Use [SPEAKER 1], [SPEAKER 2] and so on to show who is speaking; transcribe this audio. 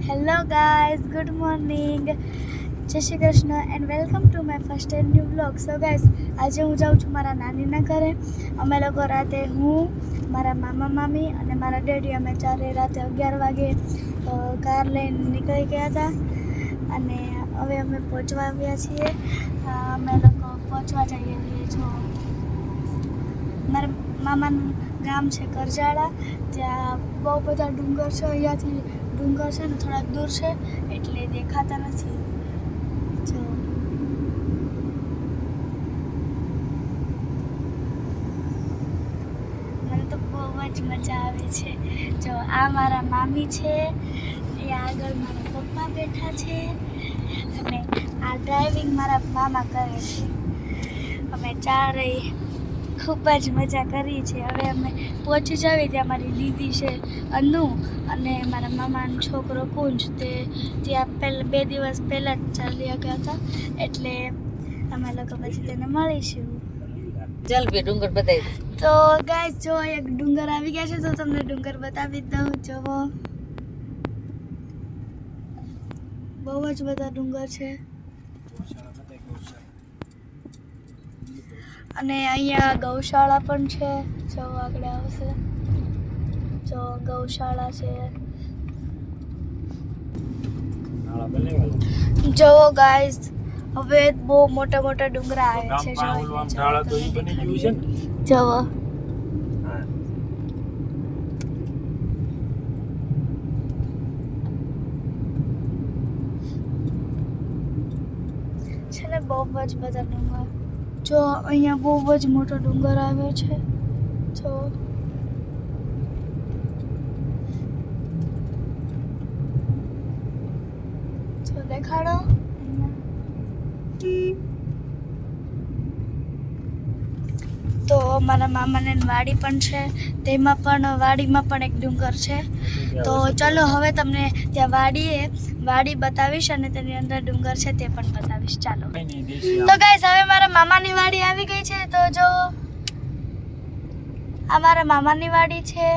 [SPEAKER 1] Hello guys, good morning, જય Shri Krishna and welcome to my first and new blog. So guys, આજે હું જાઉં છું મારા નાનીના ઘરે. અમે લોકો રાતે મારા મામા મામી અને મારા ડેડી અમે ચારે રાતે 11 વાગે કાર લઈને નીકળી ગયા હતા અને હવે અમે પહોંચવા આવ્યા છીએ. અમે લોકો પહોંચવા જઈએ છીએ મારા મામાનું ગામ છે કરજાળા. ત્યાં બહુ બધા ડુંગર છે. અહીંયાથી ડુંગર છે ને થોડાક દૂર છે એટલે દેખાતા નથી. જો મને તો બહુ જ મજા આવે છે. જો આ મારા મામી છે, અહીંયા આગળ મારા પપ્પા બેઠા છે અને આ ડ્રાઇવિંગ મારા મામા કરે છે. અમે ચારેય ખૂબ જ મજા કરી છે. હવે અમે પહોંચી જાવી ત્યાં મારી દીદી છે અનુ અને મારા મામાનો છોકરો કુંજ. તે ત્યાં 2 દિવસ પહેલાં જ ચાલ્યા ગયા હતા એટલે અમે લોકો પછી તેને મળીશું.
[SPEAKER 2] ચાલ બે ડુંગર બતાવી.
[SPEAKER 1] તો ગાઈસ, જો એક ડુંગર આવી ગયા છે તો તમને ડુંગર બતાવી દઉં. જુઓ, બહુ જ બધા ડુંગર છે અને અહીંયા ગૌશાળા પણ છે. જો આગળ આવશે, જો ગૌશાળા છે. જો ગાઈસ, હવે બહુ મોટા મોટા ડુંગરા આવે છે. જો છે ને બહુ જ બધા ડુંગર. જો અહીંયા બહુ જ મોટો ડુંગર આવ્યો છે. જો દેખાડો. તો મારા મામાને વાડી પણ છે, તેમાં પણ વાડીમાં પણ એક ડુંગર છે. તો ચલો હવે તમને ત્યાં વાડી બતાવીશ અને તેની અંદર ડુંગર છે તે પણ બતાવીશ. ચાલો. તો ગાઈસ, હવે મારા મામાની વાડી આવી ગઈ છે. તો જો આ મારા મામાની વાડી છે.